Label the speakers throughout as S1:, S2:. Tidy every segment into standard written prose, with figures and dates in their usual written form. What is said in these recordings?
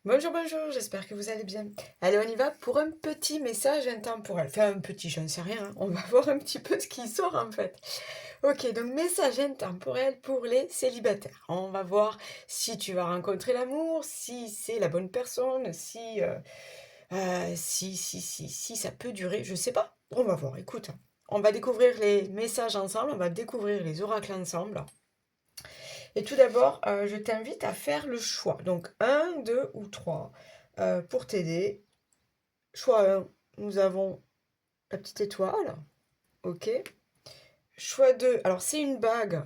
S1: Bonjour, bonjour, j'espère que vous allez bien. Allez, on y va pour un petit message intemporel. Enfin, un petit, je ne sais rien, hein. On va voir un petit peu ce qui sort en fait. Ok, donc message intemporel pour les célibataires. On va voir si tu vas rencontrer l'amour, si c'est la bonne personne, si ça peut durer, je sais pas. On va voir, écoute. On va découvrir les messages ensemble, on va découvrir les oracles ensemble. Et tout d'abord, je t'invite à faire le choix. Donc un, 2 ou 3 pour t'aider. Choix un, nous avons la petite étoile. OK. Choix 2, alors c'est une bague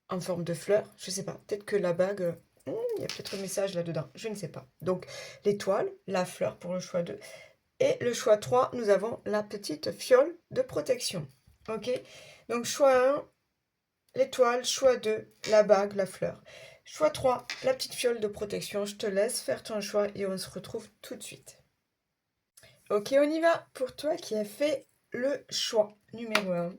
S1: en forme de fleur. Je sais pas, peut-être que la bague, il y a peut-être un message là-dedans. Je ne sais pas. Donc l'étoile, la fleur pour le choix 2. Et le choix 3, nous avons la petite fiole de protection. OK. Donc choix un, l'étoile, choix 2, la bague, la fleur. Choix 3, la petite fiole de protection. Je te laisse faire ton choix et on se retrouve tout de suite. Ok, on y va pour toi qui as fait le choix numéro 1.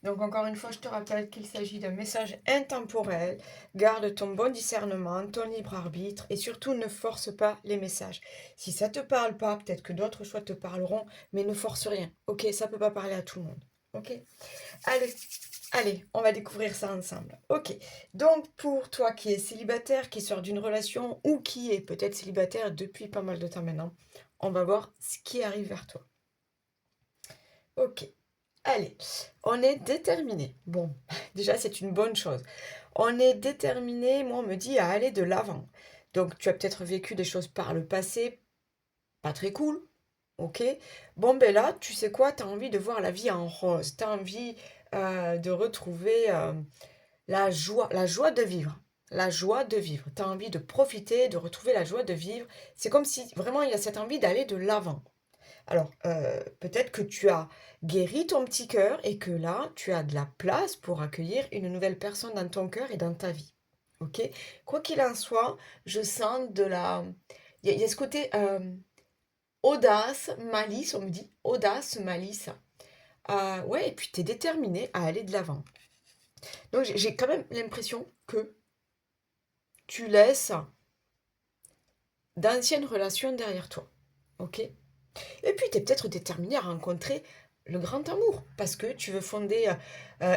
S1: Donc encore une fois, je te rappelle qu'il s'agit d'un message intemporel. Garde ton bon discernement, ton libre arbitre et surtout ne force pas les messages. Si ça ne te parle pas, peut-être que d'autres choix te parleront, mais ne force rien. Ok, ça ne peut pas parler à tout le monde. Ok. Allez, on va découvrir ça ensemble. Ok, donc pour toi qui es célibataire, qui sort d'une relation ou qui est peut-être célibataire depuis pas mal de temps maintenant, on va voir ce qui arrive vers toi. Ok, allez, on est déterminé. Bon, déjà c'est une bonne chose. On est déterminé, moi on me dit à aller de l'avant. Donc tu as peut-être vécu des choses par le passé, pas très cool, ok? Bon ben là, tu sais quoi, tu as envie de voir la vie en rose, tu as envie de retrouver la joie de vivre. La joie de vivre. Tu as envie de profiter, de retrouver la joie de vivre. C'est comme si vraiment il y a cette envie d'aller de l'avant. Alors, peut-être que tu as guéri ton petit cœur et que là, tu as de la place pour accueillir une nouvelle personne dans ton cœur et dans ta vie. Ok? Quoi qu'il en soit, je sens de la... Il y a ce côté audace, malice, on me dit. Audace, malice. Ouais, et puis tu es déterminé à aller de l'avant. Donc j'ai quand même l'impression que tu laisses d'anciennes relations derrière toi. Ok? Et puis tu es peut-être déterminé à rencontrer le grand amour parce que tu veux fonder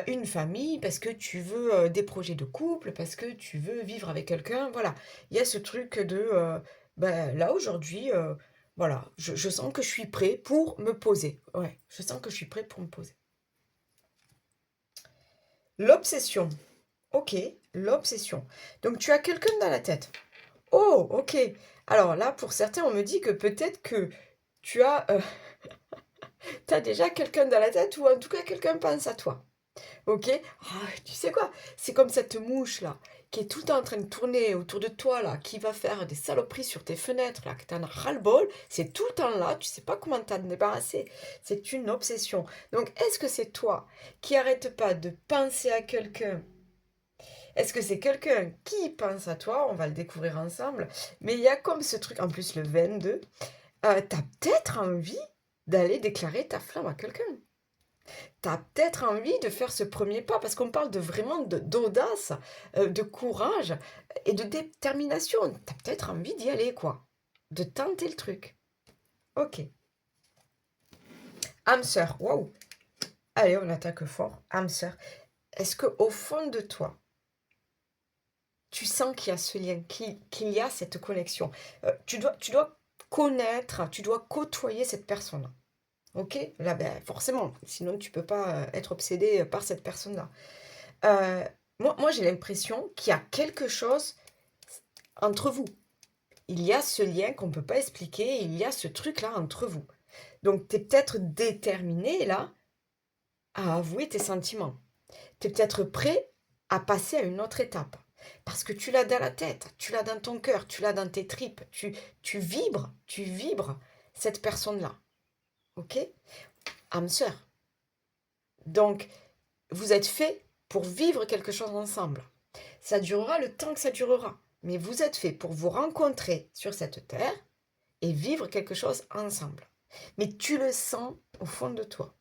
S1: une famille, parce que tu veux des projets de couple, parce que tu veux vivre avec quelqu'un. Voilà, il y a ce truc de ben, là aujourd'hui, voilà, je sens que je suis prêt pour me poser. Ouais, je sens que je suis prêt pour me poser. L'obsession. Ok, l'obsession. Donc tu as quelqu'un dans la tête. Oh, ok. Alors là, pour certains, on me dit que peut-être que tu as, t'as déjà quelqu'un dans la tête ou en tout cas quelqu'un pense à toi. Ok? Ah, tu sais quoi? C'est comme cette mouche là qui est tout le temps en train de tourner autour de toi là, qui va faire des saloperies sur tes fenêtres là, que t'en as ras-le-bol. C'est tout le temps là, tu sais pas comment t'en débarrasser. C'est une obsession. Donc est-ce que c'est toi qui arrête pas de penser à quelqu'un? Est-ce que c'est quelqu'un qui pense à toi? On va le découvrir ensemble. Mais il y a comme ce truc, en plus le 22, t'as peut-être envie d'aller déclarer ta flamme à quelqu'un. T'as peut-être envie de faire ce premier pas, parce qu'on parle de vraiment d'audace, de courage et de détermination. T'as peut-être envie d'y aller, quoi. De tenter le truc. Ok. Âme sœur, waouh. Allez, on attaque fort. Âme sœur. Est-ce que au fond de toi, tu sens qu'il y a ce lien, qu'il y a cette connexion? Tu dois connaître, tu dois côtoyer cette personne. Ok? Là, ben, forcément, sinon tu peux pas être obsédé par cette personne-là. Euh, moi j'ai l'impression qu'il y a quelque chose entre vous. Il y a ce lien qu'on ne peut pas expliquer, il y a ce truc-là entre vous. Donc tu es peut-être déterminé là à avouer tes sentiments. Tu es peut-être prêt à passer à une autre étape. Parce que tu l'as dans la tête, tu l'as dans ton cœur, tu l'as dans tes tripes, tu vibres cette personne-là. Ok? Âme sœur. Donc, vous êtes fait pour vivre quelque chose ensemble. Ça durera le temps que ça durera. Mais vous êtes fait pour vous rencontrer sur cette terre et vivre quelque chose ensemble. Mais tu le sens au fond de toi.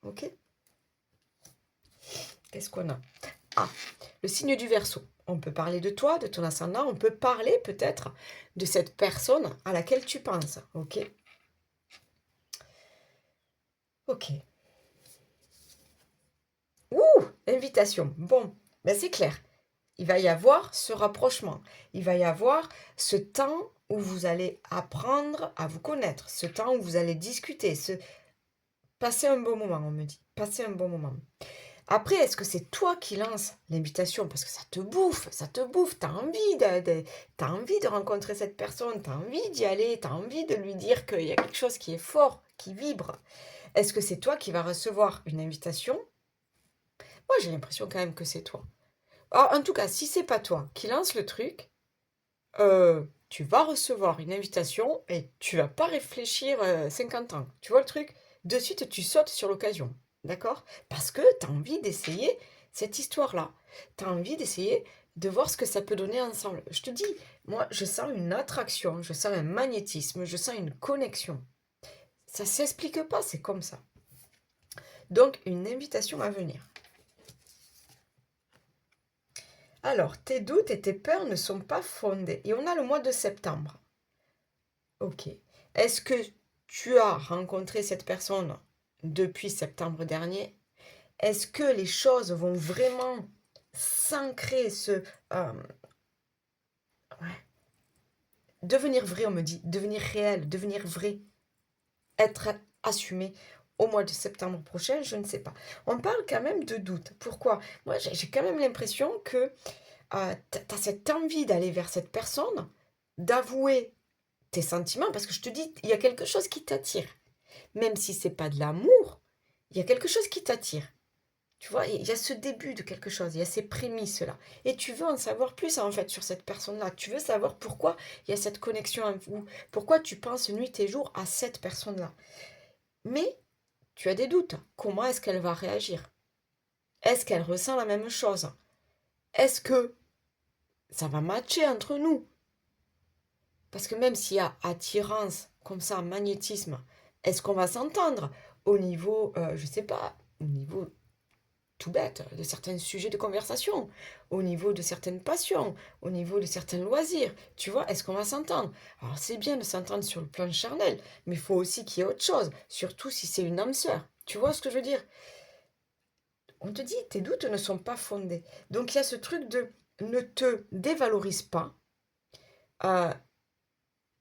S1: Ok? Qu'est-ce qu'on a? Ah, le signe du Verseau. On peut parler de toi, de ton ascendant, on peut parler peut-être de cette personne à laquelle tu penses, ok? Ok. Ouh, invitation. Bon, ben c'est clair. Il va y avoir ce rapprochement. Il va y avoir ce temps où vous allez apprendre à vous connaître, ce temps où vous allez discuter, passer un bon moment, on me dit. Passer un bon moment. Après, est-ce que c'est toi qui lances l'invitation? Parce que ça te bouffe, t'as envie de rencontrer cette personne, t'as envie d'y aller, t'as envie de lui dire qu'il y a quelque chose qui est fort, qui vibre. Est-ce que c'est toi qui vas recevoir une invitation? Moi, j'ai l'impression quand même que c'est toi. Alors, en tout cas, si c'est pas toi qui lance le truc, tu vas recevoir une invitation et tu vas pas réfléchir 50 ans. Tu vois le truc? De suite, tu sautes sur l'occasion. D'accord? Parce que tu as envie d'essayer cette histoire-là. Tu as envie d'essayer de voir ce que ça peut donner ensemble. Je te dis, moi, je sens une attraction, je sens un magnétisme, je sens une connexion. Ça s'explique pas, c'est comme ça. Donc, une invitation à venir. Alors, tes doutes et tes peurs ne sont pas fondés. Et on a le mois de septembre. Ok. Est-ce que tu as rencontré cette personne depuis septembre dernier? Est-ce que les choses vont vraiment s'ancrer, ouais, devenir vrai, on me dit, devenir réel, devenir vrai, être assumé au mois de septembre prochain? Je ne sais pas. On parle quand même de doute. Pourquoi? Moi, j'ai quand même l'impression que tu as cette envie d'aller vers cette personne, d'avouer tes sentiments, parce que je te dis, il y a quelque chose qui t'attire. Même si c'est pas de l'amour, il y a quelque chose qui t'attire. Tu vois, il y a ce début de quelque chose, il y a ces prémices-là. Et tu veux en savoir plus, en fait, sur cette personne-là. Tu veux savoir pourquoi il y a cette connexion en vous. Pourquoi tu penses nuit et jour à cette personne-là. Mais tu as des doutes. Comment est-ce qu'elle va réagir? Est-ce qu'elle ressent la même chose? Est-ce que ça va matcher entre nous? Parce que même s'il y a attirance, comme ça, magnétisme, est-ce qu'on va s'entendre au niveau, je sais pas, au niveau tout bête, de certains sujets de conversation, au niveau de certaines passions, au niveau de certains loisirs. Tu vois, est-ce qu'on va s'entendre? Alors c'est bien de s'entendre sur le plan charnel, mais il faut aussi qu'il y ait autre chose, surtout si c'est une âme sœur. Tu vois ce que je veux dire? On te dit, tes doutes ne sont pas fondés. Donc il y a ce truc de ne te dévalorise pas, euh,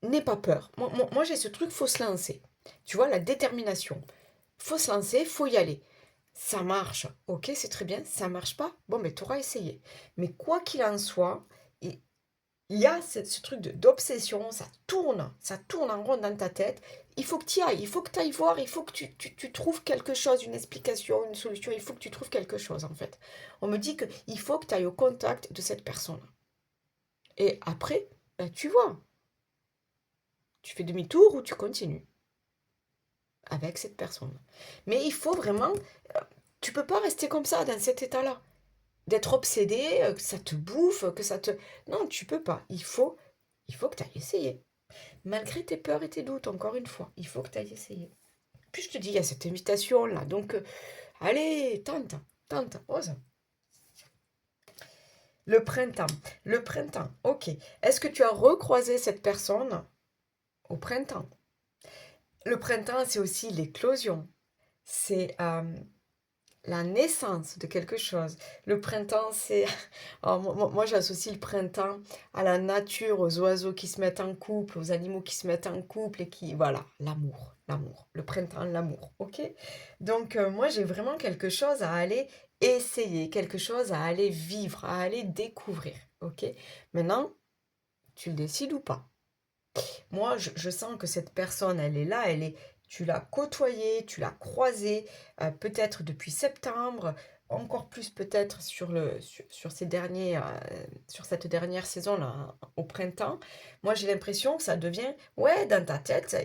S1: n'aie pas peur. Moi, j'ai ce truc, faut se lancer. Tu vois, la détermination. Faut se lancer, faut y aller. Ça marche, ok, c'est très bien. Ça marche pas, bon, mais tu auras essayé. Mais quoi qu'il en soit, il y a ce truc d'obsession, ça tourne en rond dans ta tête. Il faut que tu y ailles, il faut que tu ailles voir, il faut que tu trouves quelque chose, une explication, une solution, il faut que tu trouves quelque chose en fait. On me dit qu'il faut que tu ailles au contact de cette personne. Et après, ben, tu vois, tu fais demi-tour ou tu continues avec cette personne. Mais il faut vraiment, tu peux pas rester comme ça, dans cet état-là. D'être obsédé, que ça te bouffe, que ça te... Non, tu peux pas. Il faut que tu ailles essayer. Malgré tes peurs et tes doutes, encore une fois, il faut que tu ailles essayer. Puis je te dis, il y a cette invitation-là. Donc, allez, tente, tente, ose. Le printemps. Le printemps, ok. Est-ce que tu as recroisé cette personne au printemps? Le printemps, c'est aussi l'éclosion. C'est la naissance de quelque chose. Le printemps, c'est... Oh, moi, j'associe le printemps à la nature, aux oiseaux qui se mettent en couple, aux animaux qui se mettent en couple et qui... Voilà, l'amour, l'amour. Le printemps, l'amour, ok? Donc, moi, j'ai vraiment quelque chose à aller essayer, quelque chose à aller vivre, à aller découvrir, ok? Maintenant, tu le décides ou pas? Moi, je sens que cette personne, elle est là, tu l'as côtoyée, tu l'as croisée, peut-être depuis septembre, encore plus peut-être sur sur cette dernière saison-là, hein, au printemps. Moi, j'ai l'impression que ça devient, ouais, dans ta tête,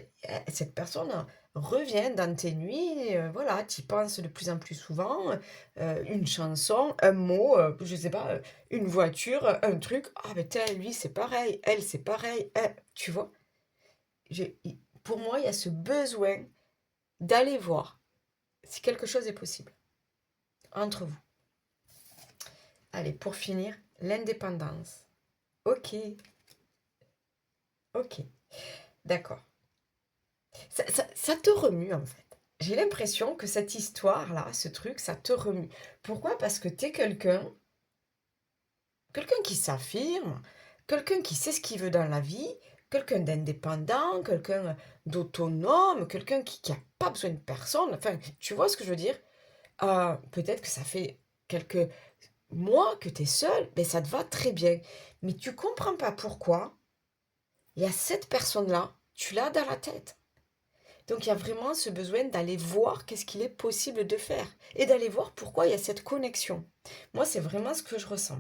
S1: cette personne revient dans tes nuits, voilà, tu y penses de plus en plus souvent, une chanson, un mot, je sais pas, une voiture, un truc, ah ben tiens, lui c'est pareil, elle c'est pareil, tu vois? J'ai pour moi, il y a ce besoin d'aller voir si quelque chose est possible entre vous. Allez, pour finir, l'indépendance. Ok, ok, d'accord. Ça te remue en fait. J'ai l'impression que cette histoire-là, ce truc, ça te remue. Pourquoi? Parce que t'es quelqu'un qui s'affirme, quelqu'un qui sait ce qu'il veut dans la vie, quelqu'un d'indépendant, quelqu'un d'autonome, quelqu'un qui n'a pas besoin de personne. Enfin, tu vois ce que je veux dire? Peut-être que ça fait quelques mois que tu es seul, mais ça te va très bien. Mais tu comprends pas pourquoi il y a cette personne-là, tu l'as dans la tête. Donc il y a vraiment ce besoin d'aller voir qu'est-ce qu'il est possible de faire et d'aller voir pourquoi il y a cette connexion. Moi, c'est vraiment ce que je ressens.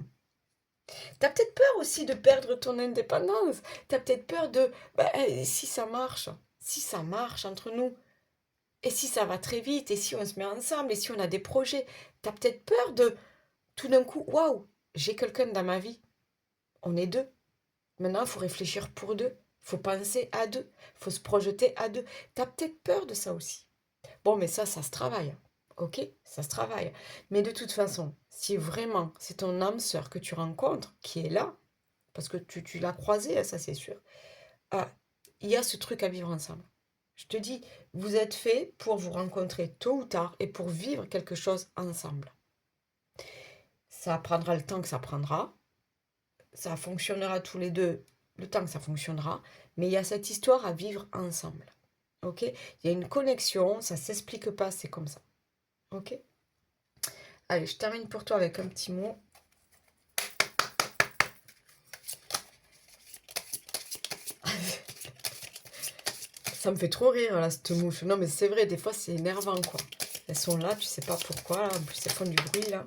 S1: T'as peut-être peur aussi de perdre ton indépendance. T'as peut-être peur de, bah, si ça marche entre nous, et si ça va très vite, et si on se met ensemble, et si on a des projets, t'as peut-être peur de, tout d'un coup, waouh, j'ai quelqu'un dans ma vie. On est deux. Maintenant, il faut réfléchir pour deux. Il faut penser à deux. Il faut se projeter à deux. T'as peut-être peur de ça aussi. Bon, mais ça se travaille. Ok? Ça se travaille. Mais de toute façon, si vraiment c'est ton âme sœur que tu rencontres, qui est là, parce que tu l'as croisée, ça c'est sûr, ah, il y a ce truc à vivre ensemble. Je te dis, vous êtes faits pour vous rencontrer tôt ou tard et pour vivre quelque chose ensemble. Ça prendra le temps que ça prendra, ça fonctionnera tous les deux le temps que ça fonctionnera, mais il y a cette histoire à vivre ensemble. Ok? Il y a une connexion, ça s'explique pas, c'est comme ça. Ok? Allez, je termine pour toi avec un petit mot. Ça me fait trop rire là, cette mouche. Non, mais c'est vrai, des fois c'est énervant quoi. Elles sont là, tu sais pas pourquoi. Là. En plus, elles font du bruit là.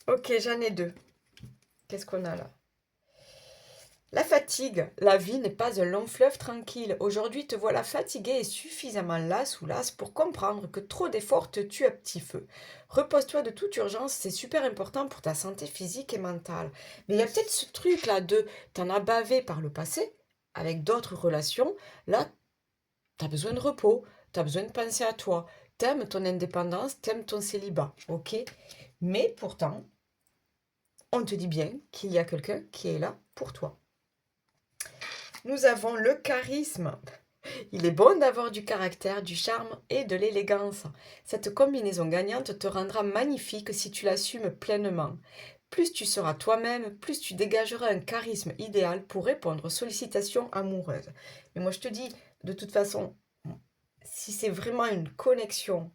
S1: Ok, j'en ai deux. Qu'est-ce qu'on a là? La fatigue. La vie n'est pas un long fleuve tranquille. Aujourd'hui, te voilà fatigué et suffisamment las ou las pour comprendre que trop d'efforts te tuent à petit feu. Repose-toi de toute urgence, c'est super important pour ta santé physique et mentale. Mais il y a peut-être ce truc là de t'en as bavé par le passé avec d'autres relations. Là, t'as besoin de repos, t'as besoin de penser à toi. T'aimes ton indépendance, t'aimes ton célibat, ok? Mais pourtant, on te dit bien qu'il y a quelqu'un qui est là pour toi. Nous avons le charisme. Il est bon d'avoir du caractère, du charme et de l'élégance. Cette combinaison gagnante te rendra magnifique si tu l'assumes pleinement. Plus tu seras toi-même, plus tu dégageras un charisme idéal pour répondre aux sollicitations amoureuses. Mais moi je te dis, de toute façon, si c'est vraiment une connexion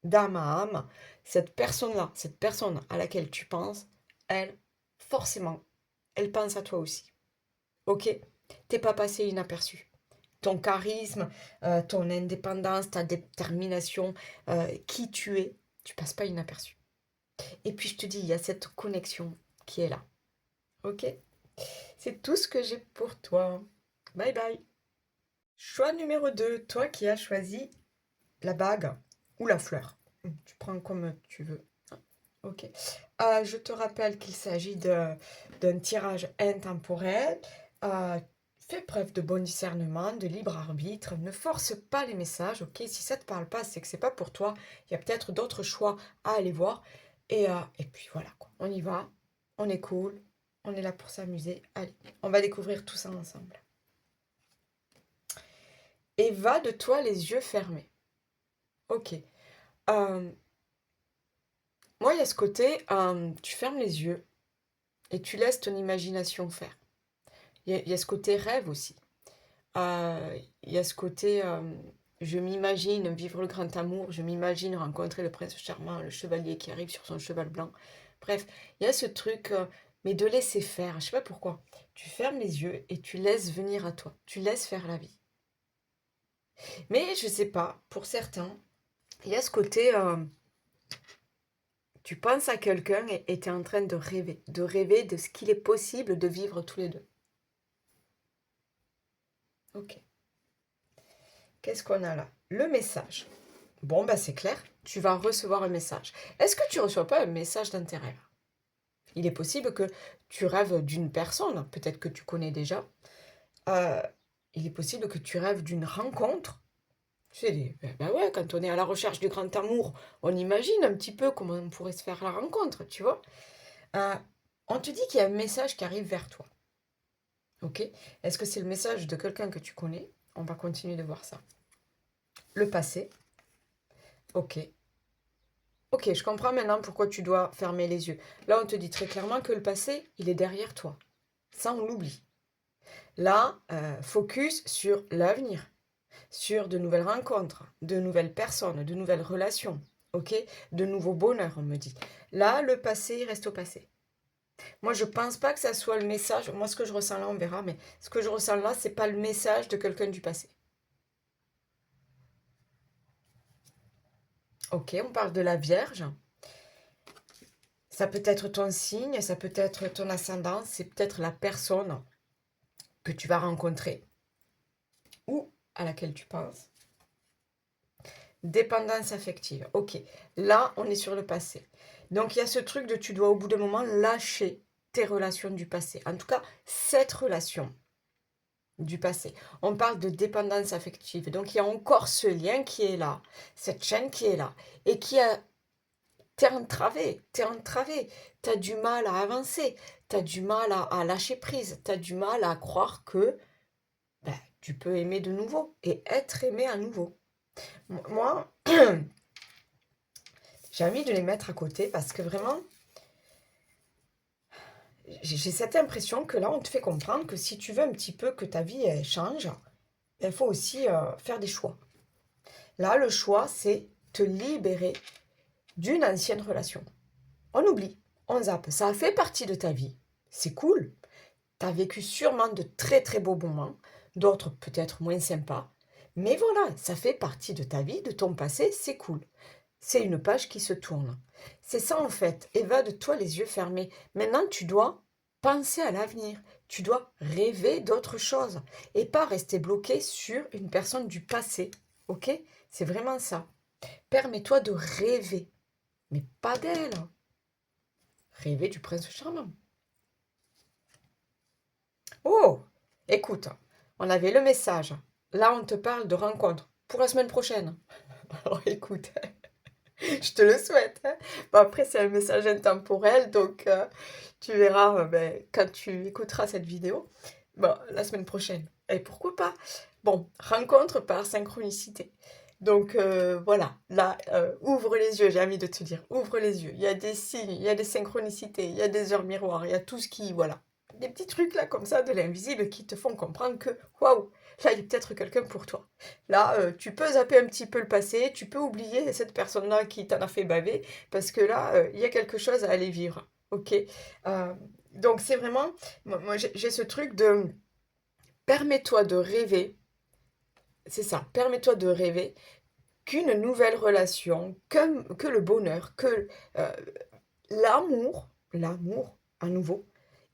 S1: d'âme à âme, cette personne-là, cette personne à laquelle tu penses, elle, forcément, elle pense à toi aussi. Ok? T'es pas passé inaperçu. Ton charisme, ton indépendance, ta détermination, qui tu es, tu passes pas inaperçu. Et puis je te dis, il y a cette connexion qui est là. Ok? C'est tout ce que j'ai pour toi. Bye bye. Choix numéro 2, toi qui as choisi la bague ou la fleur. Tu prends comme tu veux. Ok. Je te rappelle qu'il s'agit d'un tirage intemporel. Fais preuve de bon discernement, de libre arbitre. Ne force pas les messages. Ok. Si ça ne te parle pas, c'est que c'est pas pour toi. Il y a peut-être d'autres choix à aller voir. Et puis voilà, quoi. On y va. On est cool. On est là pour s'amuser. Allez, on va découvrir tout ça ensemble. Et va de toi les yeux fermés. Ok. Euh, Moi, il y a ce côté, tu fermes les yeux et tu laisses ton imagination faire. Il y a ce côté rêve aussi. Il y a ce côté, je m'imagine vivre le grand amour, je m'imagine rencontrer le prince charmant, le chevalier qui arrive sur son cheval blanc. Bref, il y a ce truc, mais de laisser faire. Je sais pas pourquoi. Tu fermes les yeux et tu laisses venir à toi. Tu laisses faire la vie. Mais je sais pas, pour certains, il y a ce côté, tu penses à quelqu'un et tu es en train de rêver de ce qu'il est possible de vivre tous les deux. Ok. Qu'est-ce qu'on a là? Le message. Bon, bah c'est clair, tu vas recevoir un message. Est-ce que tu ne reçois pas un message dans tes rêves? Il est possible que tu rêves d'une personne, peut-être que tu connais déjà. Euh, il est possible que tu rêves d'une rencontre. Tu sais, ben ouais, quand on est à la recherche du grand amour, on imagine un petit peu comment on pourrait se faire la rencontre, tu vois. Euh, on te dit qu'il y a un message qui arrive vers toi. Ok? Est-ce que c'est le message de quelqu'un que tu connais? On va continuer de voir ça. Le passé. Ok. Ok, je comprends maintenant pourquoi tu dois fermer les yeux. Là, on te dit très clairement que le passé, il est derrière toi. Ça, on l'oublie. Là, focus sur l'avenir, sur de nouvelles rencontres, de nouvelles personnes, de nouvelles relations, ok? De nouveaux bonheurs, on me dit. Là, le passé, il reste au passé. Moi, je pense pas que ça soit le message. Moi, ce que je ressens là, on verra, mais ce que je ressens là, c'est pas le message de quelqu'un du passé. Ok, on parle de la Vierge. Ça peut être ton signe, ça peut être ton ascendant, c'est peut-être la personne que tu vas rencontrer ou à laquelle tu penses. Dépendance affective. Ok, là, on est sur le passé. Donc, il y a ce truc de tu dois au bout d'un moment lâcher tes relations du passé. En tout cas, cette relation du passé. On parle de dépendance affective. Donc, il y a encore ce lien qui est là, cette chaîne qui est là et qui a... T'es entravé, t'as du mal à avancer, t'as du mal à lâcher prise, t'as du mal à croire que ben, tu peux aimer de nouveau et être aimé à nouveau. Moi, j'ai envie de les mettre à côté parce que vraiment, j'ai cette impression que là, on te fait comprendre que si tu veux un petit peu que ta vie elle change, il faut aussi faire des choix. Là, le choix, c'est te libérer d'une ancienne relation. On oublie, on zappe. Ça a fait partie de ta vie. C'est cool. Tu as vécu sûrement de très très beaux moments, d'autres peut-être moins sympas. Mais voilà, ça fait partie de ta vie, de ton passé, c'est cool. C'est une page qui se tourne. C'est ça en fait. Évade-toi les yeux fermés. Maintenant, tu dois penser à l'avenir. Tu dois rêver d'autres choses et pas rester bloqué sur une personne du passé. Ok? C'est vraiment ça. Permets-toi de rêver, mais pas d'elle. Rêver du prince charmant. Oh, écoute, on avait le message. Là, on te parle de rencontre pour la semaine prochaine. Alors écoute, je te le souhaite, hein. Bon, après, c'est un message intemporel, donc tu verras ben, quand tu écouteras cette vidéo. Bon, la semaine prochaine. Et pourquoi pas? Bon, rencontre par synchronicité. Donc voilà, là, ouvre les yeux, j'ai envie de te dire, ouvre les yeux. Il y a des signes, il y a des synchronicités, il y a des heures miroirs, il y a tout ce qui, voilà. Des petits trucs là comme ça de l'invisible qui te font comprendre que, waouh, là, il y a peut-être quelqu'un pour toi. Là, tu peux zapper un petit peu le passé, tu peux oublier cette personne-là qui t'en a fait baver, parce que là, il y a quelque chose à aller vivre. Ok? Donc c'est vraiment, moi j'ai ce truc de permets-toi de rêver, c'est ça, permets-toi de rêver qu'une nouvelle relation, que le bonheur, que euh, l'amour à nouveau,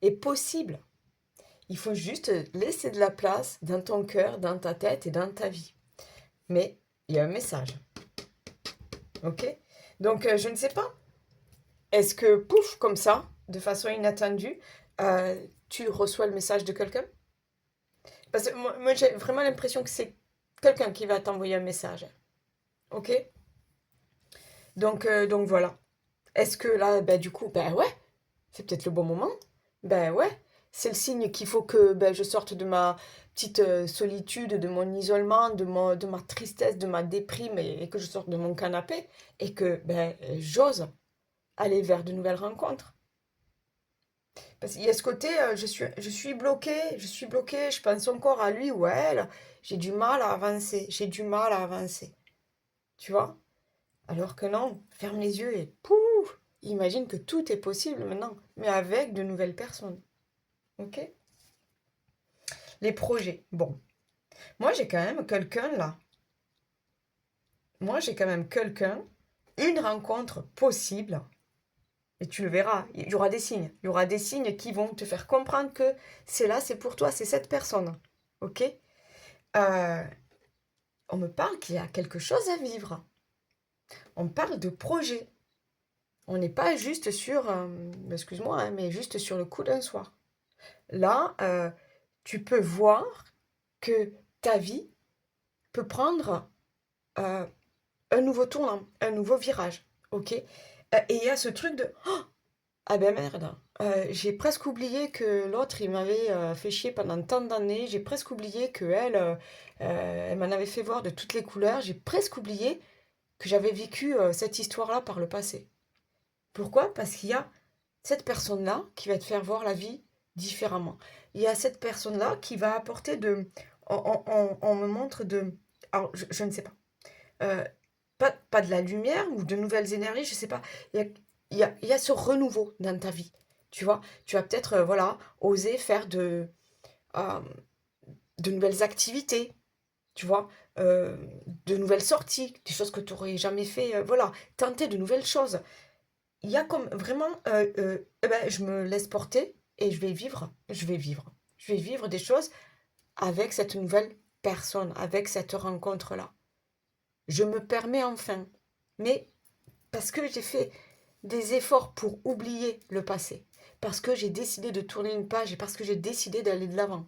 S1: est possible. Il faut juste laisser de la place dans ton cœur, dans ta tête et dans ta vie. Mais il y a un message. Ok? Donc, je ne sais pas. Est-ce que, pouf, comme ça, de façon inattendue, tu reçois le message de quelqu'un? Parce que moi j'ai vraiment l'impression que c'est quelqu'un qui va t'envoyer un message. Ok? Donc voilà. Est-ce que là, ben, du coup, ben ouais, c'est peut-être le bon moment. Ben ouais, c'est le signe qu'il faut que ben, je sorte de ma petite solitude, de mon isolement, de ma tristesse, de ma déprime et que je sorte de mon canapé et que ben, j'ose aller vers de nouvelles rencontres. Parce qu'il y a ce côté, je suis bloquée, je pense encore à lui ou à elle, j'ai du mal à avancer, j'ai du mal à avancer. Tu vois? Alors que non, ferme les yeux et pouf, imagine que tout est possible maintenant, mais avec de nouvelles personnes. Ok? Les projets. Bon, moi j'ai quand même quelqu'un là. Moi j'ai quand même quelqu'un, une rencontre possible. Et tu le verras, il y aura des signes. Il y aura des signes qui vont te faire comprendre que c'est là, c'est pour toi, c'est cette personne. Ok? Euh, on me parle qu'il y a quelque chose à vivre. On parle de projet. On n'est pas juste sur, excuse-moi, hein, mais juste sur le coup d'un soir. Là, tu peux voir que ta vie peut prendre euh, un nouveau tournant, un nouveau virage. Ok? Et il y a ce truc de, oh, Ah ben merde, j'ai presque oublié que l'autre, il m'avait, fait chier pendant tant d'années. J'ai presque oublié qu'elle, elle m'en avait fait voir de toutes les couleurs. J'ai presque oublié que j'avais vécu, cette histoire-là par le passé. Pourquoi? Parce qu'il y a cette personne-là qui va te faire voir la vie différemment. Il y a cette personne-là qui va apporter de on me montre de alors je ne sais pas, pas de la lumière ou de nouvelles énergies, je sais pas. Il y a il y a ce renouveau dans ta vie, tu vois? Tu vas peut-être, voilà, oser faire hem, de nouvelles activités, tu vois? Heu, de nouvelles sorties, des choses que tu aurais jamais fait, voilà, tenter de nouvelles choses. Il y a comme vraiment, et bah, je me laisse porter et je vais vivre. Je vais vivre des choses avec cette nouvelle personne, avec cette rencontre-là. Je me permets enfin, mais parce que j'ai fait des efforts pour oublier le passé, parce que j'ai décidé de tourner une page et parce que j'ai décidé d'aller de l'avant.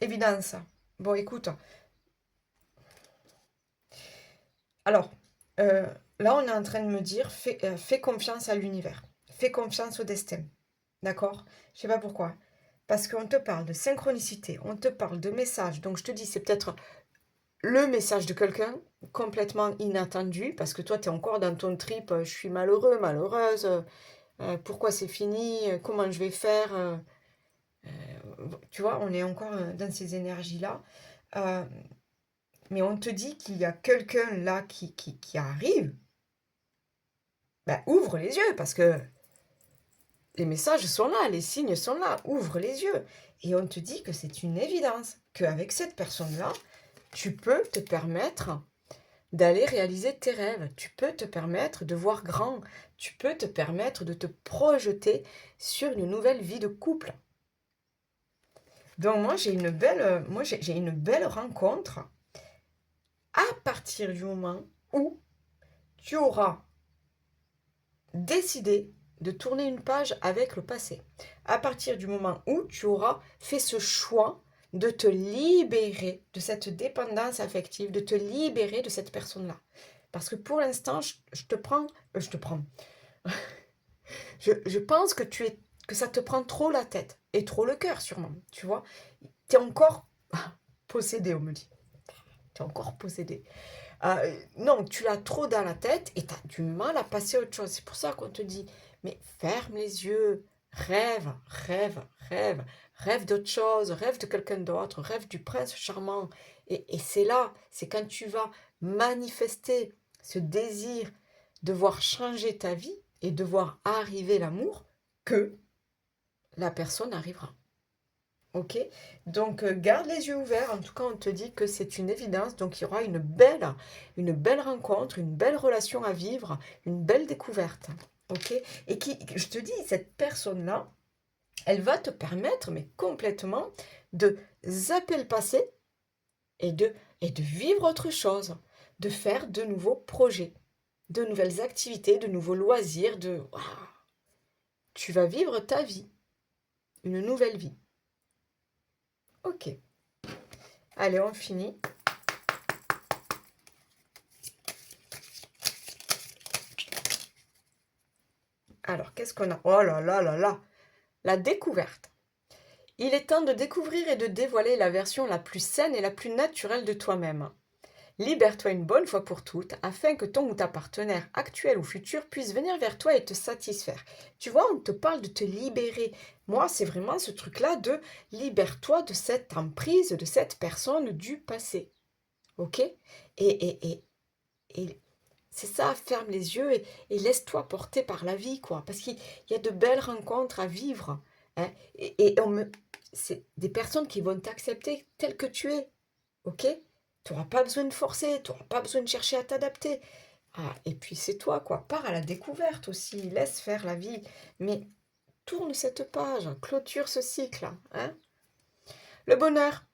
S1: Évident ça. Bon, écoute, alors, euh, là, on est en train de me dire, fais confiance à l'univers, fais confiance au destin. D'accord? Je sais pas pourquoi. Parce qu'on te parle de synchronicité, on te parle de messages. Donc, je te dis, c'est peut-être le message de quelqu'un complètement inattendu, parce que toi, tu es encore dans ton trip, je suis malheureux, malheureuse, pourquoi c'est fini, comment je vais faire, tu vois, on est encore dans ces énergies-là. Euh, mais on te dit qu'il y a quelqu'un là qui arrive, ben, ouvre les yeux, parce que les messages sont là, les signes sont là, ouvre les yeux. Et on te dit que c'est une évidence, qu'avec cette personne-là, tu peux te permettre d'aller réaliser tes rêves, tu peux te permettre de voir grand, tu peux te permettre de te projeter sur une nouvelle vie de couple. Donc moi j'ai une belle rencontre à partir du moment où tu auras décidé de tourner une page avec le passé. À partir du moment où tu auras fait ce choix de te libérer de cette dépendance affective, de te libérer de cette personne-là. Parce que pour l'instant, je te prends. Je pense que ça te prend trop la tête et trop le cœur sûrement, tu vois. Tu es encore possédé, on me dit. Tu es encore possédé. Non, tu l'as trop dans la tête et tu as du mal à passer à autre chose. C'est pour ça qu'on te dit, mais ferme les yeux, rêve, rêve, rêve, rêve d'autre chose, rêve de quelqu'un d'autre, rêve du prince charmant. Et c'est là, c'est quand tu vas manifester ce désir de voir changer ta vie et de voir arriver l'amour que la personne arrivera. Ok, donc garde les yeux ouverts. En tout cas, on te dit que c'est une évidence. Donc, il y aura une belle rencontre, une belle relation à vivre, une belle découverte. Ok, et je te dis, cette personne-là, elle va te permettre, mais complètement, de zapper le passé et et de vivre autre chose, de faire de nouveaux projets, de nouvelles activités, de nouveaux loisirs, Waouh, tu vas vivre ta vie, une nouvelle vie. Ok, allez, on finit. Alors, qu'est-ce qu'on a? Oh là là là là! La découverte. Il est temps de découvrir et de dévoiler la version la plus saine et la plus naturelle de toi-même. Libère-toi une bonne fois pour toutes afin que ton ou ta partenaire actuel ou futur puisse venir vers toi et te satisfaire. Tu vois, on te parle de te libérer. Moi, c'est vraiment ce truc-là de libère-toi de cette emprise, de cette personne du passé. Ok? Et c'est ça, ferme les yeux et laisse-toi porter par la vie, quoi. Parce qu'il y a de belles rencontres à vivre, hein. C'est des personnes qui vont t'accepter tel que tu es, ok? Tu n'auras pas besoin de forcer, tu n'auras pas besoin de chercher à t'adapter. Ah, et puis c'est toi, quoi. Pars à la découverte aussi, laisse faire la vie. Mais tourne cette page, clôture ce cycle, hein. Le bonheur.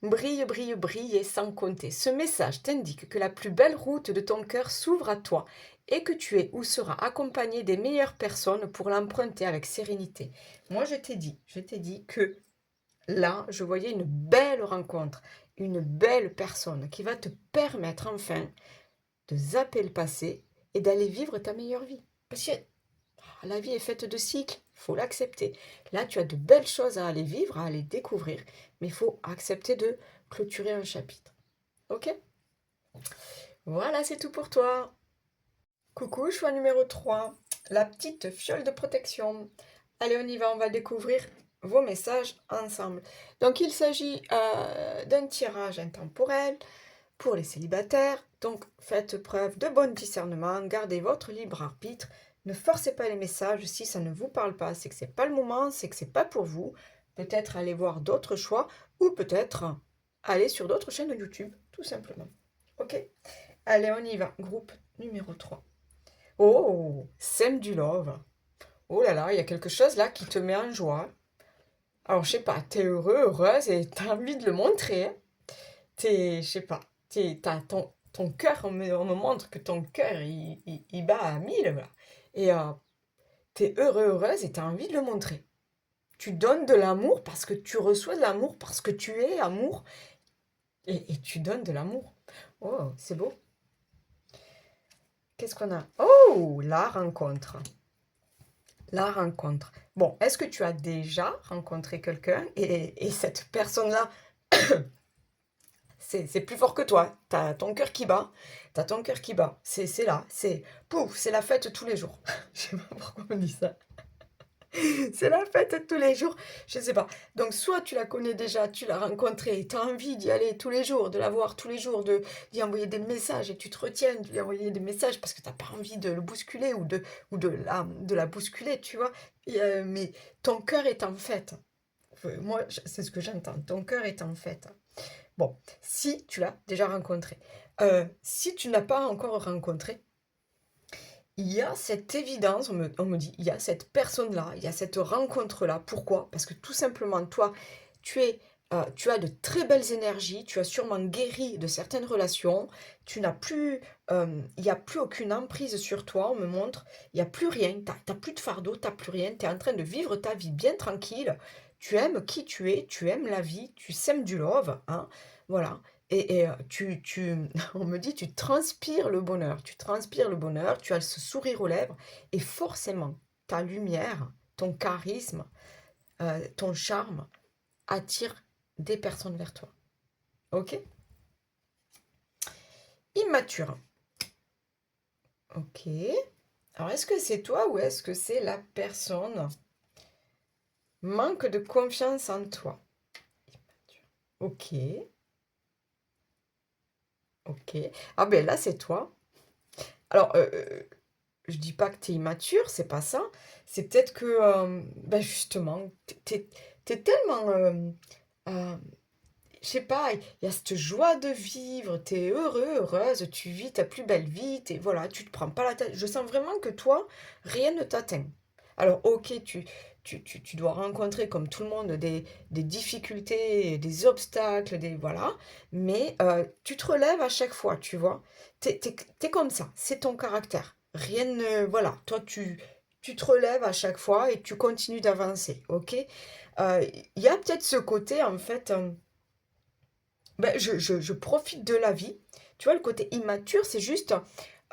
S1: Brille, brille, brille et sans compter. Ce message t'indique que la plus belle route de ton cœur s'ouvre à toi et que tu es ou seras accompagné des meilleures personnes pour l'emprunter avec sérénité. Moi, je t'ai dit que là, je voyais une belle rencontre, une belle personne qui va te permettre enfin de zapper le passé et d'aller vivre ta meilleure vie. Parce que la vie est faite de cycles, il faut l'accepter. Là, tu as de belles choses à aller vivre, à aller découvrir, mais il faut accepter de clôturer un chapitre. Ok? Voilà, c'est tout pour toi. Coucou, choix numéro 3, la petite fiole de protection. Allez, on y va, on va découvrir vos messages ensemble. Donc, il s'agit d'un tirage intemporel pour les célibataires. Donc, faites preuve de bon discernement, gardez votre libre arbitre. Ne forcez pas les messages si ça ne vous parle pas, c'est que c'est pas le moment, c'est que c'est pas pour vous. Peut-être aller voir d'autres choix ou peut-être aller sur d'autres chaînes de YouTube, tout simplement. Ok? Allez, on y va. Groupe numéro 3. Oh, sème du love. Oh là là, il y a quelque chose là qui te met en joie. Alors, je sais pas, t'es heureux, heureuse et t'as envie de le montrer. Hein. Je sais pas, t'as ton cœur, on me montre que ton cœur, il bat à 1000, là. Et t'es heureux, heureuse et t'as envie de le montrer. Tu donnes de l'amour parce que tu reçois de l'amour, parce que tu es amour. Et tu donnes de l'amour. Oh, c'est beau. Qu'est-ce qu'on a? Oh, la rencontre. La rencontre. Bon, est-ce que tu as déjà rencontré quelqu'un et cette personne-là, c'est plus fort que toi. T'as ton cœur qui bat. T'as ton cœur qui bat. C'est là. C'est pouf, c'est la fête tous les jours. Je sais pas pourquoi on dit ça. C'est la fête tous les jours. Je sais pas. Donc, soit tu la connais déjà, tu l'as rencontrée, tu as envie d'y aller tous les jours, de la voir tous les jours, d'y envoyer des messages et tu te retiens de lui envoyer des messages parce que tu n'as pas envie de le bousculer ou de la bousculer, tu vois. Mais ton cœur est en fête. Moi, c'est ce que j'entends. Ton cœur est en fête. Bon, si tu l'as déjà rencontré. Si tu ne l'as pas encore rencontré, il y a cette évidence, on me dit, il y a cette personne-là, il y a cette rencontre-là. Pourquoi? Parce que tout simplement, toi, tu as de très belles énergies, tu as sûrement guéri de certaines relations, tu n'as plus, il n'y a plus aucune emprise sur toi, on me montre, il n'y a plus rien, tu n'as plus de fardeau, tu n'as plus rien, tu es en train de vivre ta vie bien tranquille, tu aimes qui tu es, tu aimes la vie, tu sèmes du love, hein, voilà. Et on me dit, tu transpires le bonheur, tu transpires le bonheur, tu as ce sourire aux lèvres, et forcément, ta lumière, ton charisme, ton charme attire des personnes vers toi. Ok? Immature. Ok. Alors, est-ce que c'est toi ou est-ce que c'est la personne? Manque de confiance en toi. Immature. Ok. Ok. Ah ben là, c'est toi. Alors, je dis pas que tu es immature, c'est pas ça. C'est peut-être que, ben justement, t'es tellement, je sais pas, il y a cette joie de vivre, tu es heureux, heureuse, tu vis ta plus belle vie, voilà, tu te prends pas la tête. Je sens vraiment que toi, rien ne t'atteint. Alors, ok, tu dois rencontrer, comme tout le monde, des difficultés, des obstacles, voilà, mais tu te relèves à chaque fois, tu vois. T'es comme ça, c'est ton caractère. Rien ne... Voilà, toi, tu te relèves à chaque fois et tu continues d'avancer, ok? Il y a peut-être ce côté, en fait... ben, je profite de la vie. Tu vois, le côté immature, c'est juste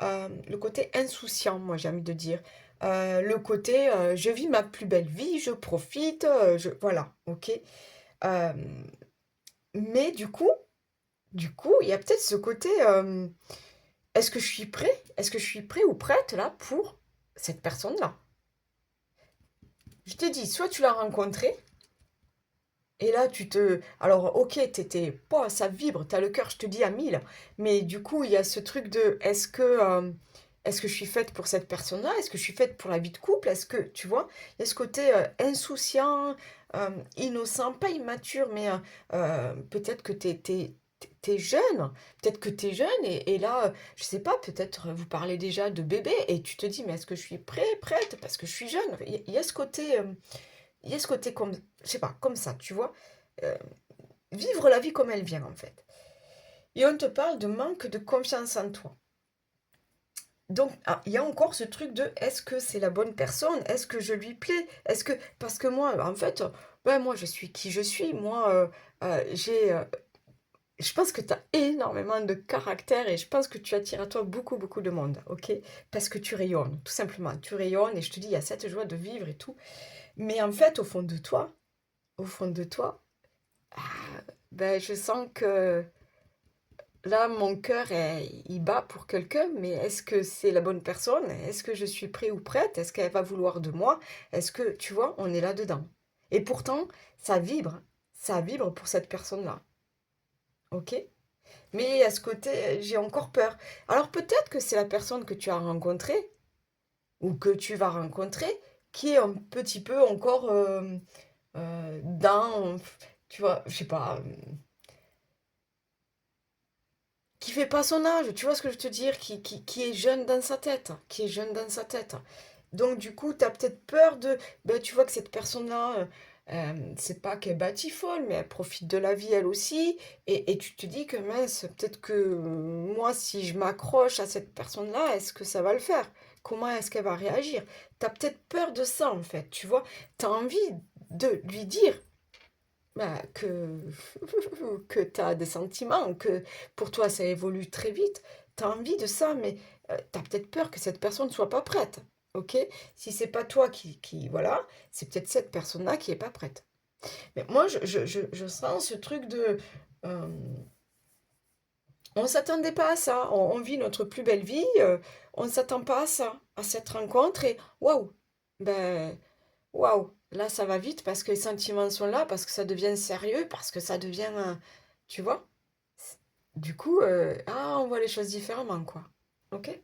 S1: le côté insouciant, moi, j'ai envie de dire. Le côté, je vis ma plus belle vie, je profite, voilà, ok. Euh, mais du coup, il y a peut-être ce côté, est-ce que je suis prêt? Est-ce que je suis prêt ou prête, là, pour cette personne-là? Je t'ai dit, soit tu l'as rencontré, et là, alors, ok, pas, ça vibre, t'as le cœur, je te dis, à 1000. Mais du coup, il y a ce truc de, est-ce que je suis faite pour cette personne-là? Est-ce que je suis faite pour la vie de couple? Est-ce que, tu vois, il y a ce côté insouciant, innocent, pas immature, mais peut-être que t'es jeune. Peut-être que t'es jeune, et là, je sais pas, peut-être vous parlez déjà de bébé, et tu te dis, mais est-ce que je suis prête, parce que je suis jeune? Il y a ce côté... il y a ce côté comme, je sais pas, comme ça, tu vois. Euh, Vivre la vie comme elle vient, en fait. Et on te parle de manque de confiance en toi. Donc, il y a encore ce truc de est-ce que c'est la bonne personne? Est-ce que je lui plais? Est-ce que. Parce que moi, en fait, moi, je suis qui je suis. Moi, j'ai je pense que tu as énormément de caractère et je pense que tu attires à toi beaucoup, beaucoup de monde, ok? Parce que tu rayonnes, tout simplement. Tu rayonnes et je te dis, il y a cette joie de vivre et tout. Mais en fait, au fond de toi, ah, ben, je sens que là, mon cœur, il bat pour quelqu'un, mais est-ce que c'est la bonne personne? Est-ce que je suis prêt ou prête? Est-ce qu'elle va vouloir de moi? Est-ce que, tu vois, on est là-dedans. Et pourtant, ça vibre pour cette personne-là, ok? Mais à ce côté, j'ai encore peur. Alors peut-être que c'est la personne que tu as rencontrée ou que tu vas rencontrer qui est un petit peu encore dans, tu vois, je sais pas, qui fait pas son âge, tu vois ce que je veux te dire, qui est jeune dans sa tête, qui est jeune dans sa tête. Donc du coup, tu as peut-être peur de, ben, tu vois que cette personne-là, c'est pas qu'elle batifole, mais elle profite de la vie elle aussi, et tu te dis que mince, peut-être que moi, si je m'accroche à cette personne-là, est-ce que ça va le faire? Comment est-ce qu'elle va réagir? Tu as peut-être peur de ça, en fait, tu vois. Tu as envie de lui dire, bah, que tu as des sentiments, que pour toi ça évolue très vite. Tu as envie de ça, mais tu as peut-être peur que cette personne ne soit pas prête. Ok? Si c'est pas toi voilà, c'est peut-être cette personne-là qui est pas prête. Mais moi, je sens ce truc de. euh, on s'attendait pas à ça. On vit notre plus belle vie. On ne s'attend pas à ça, à cette rencontre. Et waouh! Ben, waouh, là ça va vite parce que les sentiments sont là, parce que ça devient sérieux, parce que ça devient, tu vois? Du coup, on voit les choses différemment, quoi. Ok?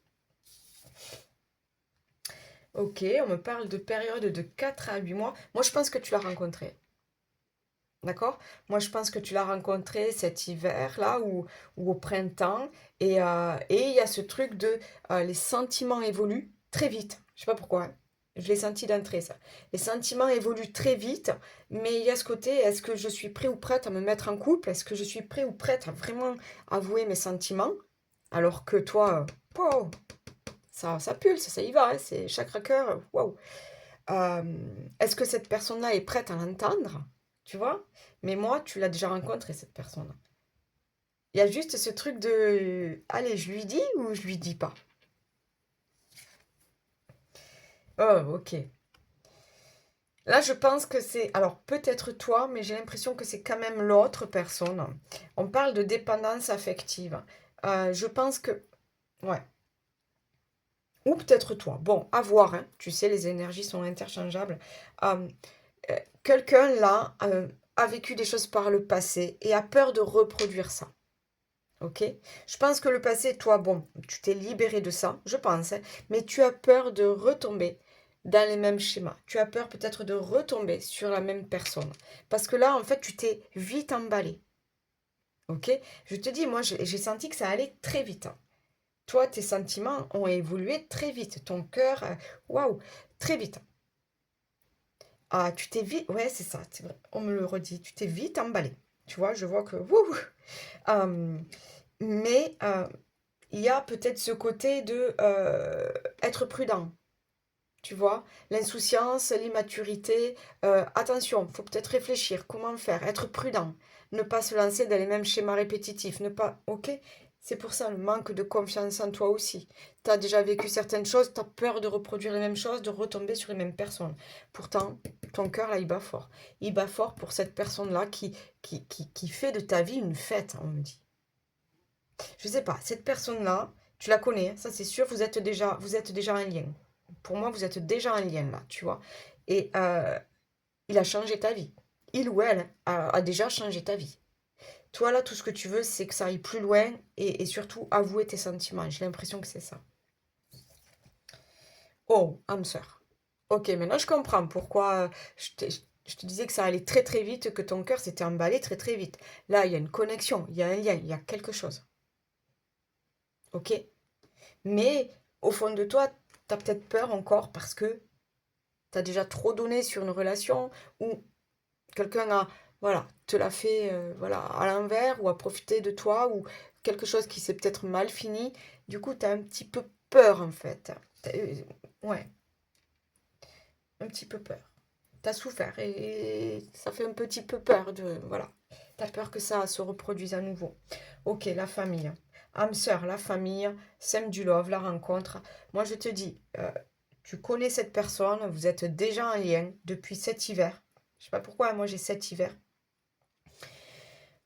S1: Ok, on me parle de période de 4 à 8 mois. Moi, je pense que tu l'as rencontré. D'accord? Moi, je pense que tu l'as rencontré cet hiver-là ou au printemps. Et il y a ce truc de les sentiments évoluent très vite. Je sais pas pourquoi, hein. Je l'ai senti d'entrée, ça. Les sentiments évoluent très vite, mais il y a ce côté, est-ce que je suis prêt ou prête à me mettre en couple? Est-ce que je suis prêt ou prête à vraiment avouer mes sentiments? Alors que toi, wow, ça pulse, ça y va, hein, c'est chaque cœur, waouh. Est-ce que cette personne-là est prête à l'entendre? Tu vois? Mais moi, tu l'as déjà rencontré, cette personne. Il y a juste ce truc de, allez, je lui dis ou je lui dis pas? Oh, ok. Là, je pense que c'est, alors peut-être toi, mais j'ai l'impression que c'est quand même l'autre personne. On parle de dépendance affective. Je pense que, ouais, ou peut-être toi. Bon, à voir, hein. Tu sais, les énergies sont interchangeables. Euh, Quelqu'un là a vécu des choses par le passé et a peur de reproduire ça. Ok? Je pense que le passé, toi, bon, tu t'es libéré de ça, je pense, hein, mais tu as peur de retomber dans les mêmes schémas. Tu as peur peut-être de retomber sur la même personne. Parce que là, en fait, tu t'es vite emballé. Ok? Je te dis, moi, j'ai senti que ça allait très vite, hein. Toi, tes sentiments ont évolué très vite. Ton cœur, waouh, très vite. Ah, tu t'es vite, ouais, c'est ça, c'est vrai, on me le redit, tu t'es vite emballé. Tu vois, je vois que, wouh, euh, mais il y a peut-être ce côté de être prudent, tu vois, l'insouciance, l'immaturité. Attention, faut peut-être réfléchir, comment faire, être prudent, ne pas se lancer dans les mêmes schémas répétitifs, ne pas, ok? C'est pour ça le manque de confiance en toi aussi. Tu as déjà vécu certaines choses, tu as peur de reproduire les mêmes choses, de retomber sur les mêmes personnes. Pourtant, ton cœur, là, il bat fort. Il bat fort pour cette personne-là qui fait de ta vie une fête, on me dit. Je sais pas, cette personne-là, tu la connais, hein, ça c'est sûr, vous êtes déjà un lien. Pour moi, vous êtes déjà un lien là, tu vois. Et il a changé ta vie. Il ou elle a déjà changé ta vie. Toi là, tout ce que tu veux, c'est que ça aille plus loin et surtout avouer tes sentiments. J'ai l'impression que c'est ça. Oh, âme sœur. Ok, maintenant je comprends pourquoi je te disais que ça allait très très vite, que ton cœur s'était emballé très très vite. Là, il y a une connexion, il y a un lien, il y a quelque chose. Ok? Mais au fond de toi, tu as peut-être peur encore parce que tu as déjà trop donné sur une relation ou quelqu'un a, voilà, te l'a fait voilà, à l'envers ou a profité de toi ou quelque chose qui s'est peut-être mal fini. Du coup, tu as un petit peu peur en fait. Ouais, un petit peu peur. tu as souffert et ça fait un petit peu peur de... Voilà, tu as peur que ça se reproduise à nouveau. Ok, la famille. Âme sœur, la famille, sème du love, la rencontre. Moi, je te dis, tu connais cette personne, vous êtes déjà en lien depuis cet hiver. Je sais pas pourquoi, moi j'ai cet hiver.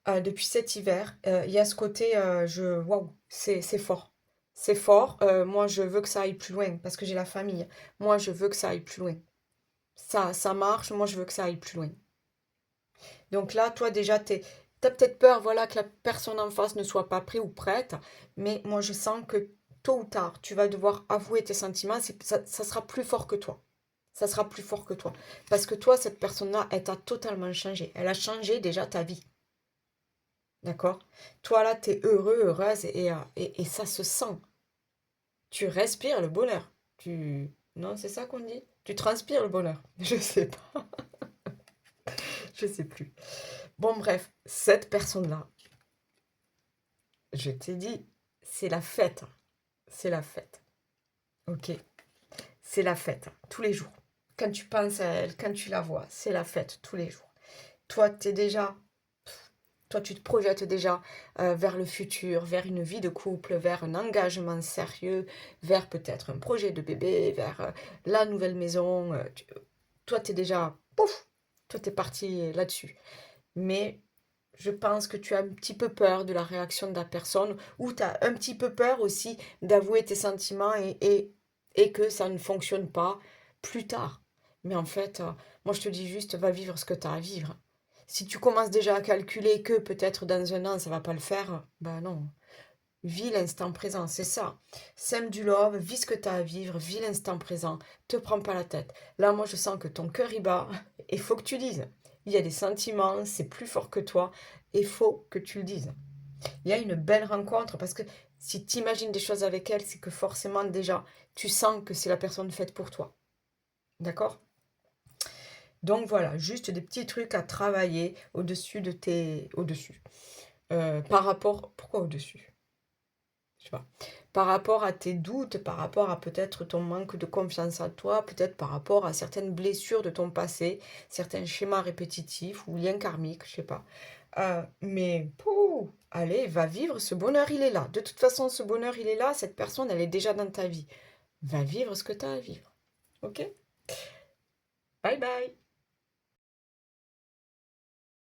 S1: Depuis cet hiver, il y a ce côté, waouh, c'est fort. C'est fort. Moi, je veux que ça aille plus loin parce que j'ai la famille. Moi, je veux que ça aille plus loin. Ça marche. Moi, je veux que ça aille plus loin. Donc là, toi, déjà, t'as peut-être peur, voilà, que la personne en face ne soit pas prête ou prête. Mais moi, je sens que tôt ou tard, tu vas devoir avouer tes sentiments. Ça sera plus fort que toi. Ça sera plus fort que toi. Parce que toi, cette personne-là, elle t'a totalement changé. Elle a changé déjà ta vie. D'accord? Toi, là, tu es heureux, heureuse et ça se sent. Tu respires le bonheur. Non, c'est ça qu'on dit? Tu transpires le bonheur. Je sais pas. Je sais plus. Bon, bref, cette personne-là, je t'ai dit, c'est la fête. C'est la fête. Ok? C'est la fête. Tous les jours. Quand tu penses à elle, quand tu la vois, c'est la fête tous les jours. Toi, t'es déjà Toi, tu te projettes déjà vers le futur, vers une vie de couple, vers un engagement sérieux, vers peut-être un projet de bébé, vers la nouvelle maison. Toi, tu es déjà... Pouf! Toi, tu es parti là-dessus. Mais je pense que tu as un petit peu peur de la réaction de la personne ou tu as un petit peu peur aussi d'avouer tes sentiments et que ça ne fonctionne pas plus tard. Mais en fait, moi, je te dis juste, va vivre ce que tu as à vivre. Si tu commences déjà à calculer que peut-être dans un an, ça va pas le faire, ben non. Vis l'instant présent, c'est ça. Sème du love, vis ce que tu as à vivre, vis l'instant présent, te prends pas la tête. Là, moi, je sens que ton cœur y bat, et faut que tu dises. Il y a des sentiments, c'est plus fort que toi, et faut que tu le dises. Il y a une belle rencontre, parce que si tu imagines des choses avec elle, c'est que forcément, déjà, tu sens que c'est la personne faite pour toi. D'accord? Donc voilà, juste des petits trucs à travailler au-dessus de tes... Au-dessus. Par rapport... Pourquoi au-dessus? Je sais pas. Par rapport à tes doutes, par rapport à peut-être ton manque de confiance en toi, peut-être par rapport à certaines blessures de ton passé, certains schémas répétitifs ou liens karmiques, je sais pas. Mais, pouh, allez, va vivre, ce bonheur, il est là. De toute façon, ce bonheur, il est là, cette personne, elle est déjà dans ta vie. Va vivre ce que tu as à vivre. Ok? Bye bye!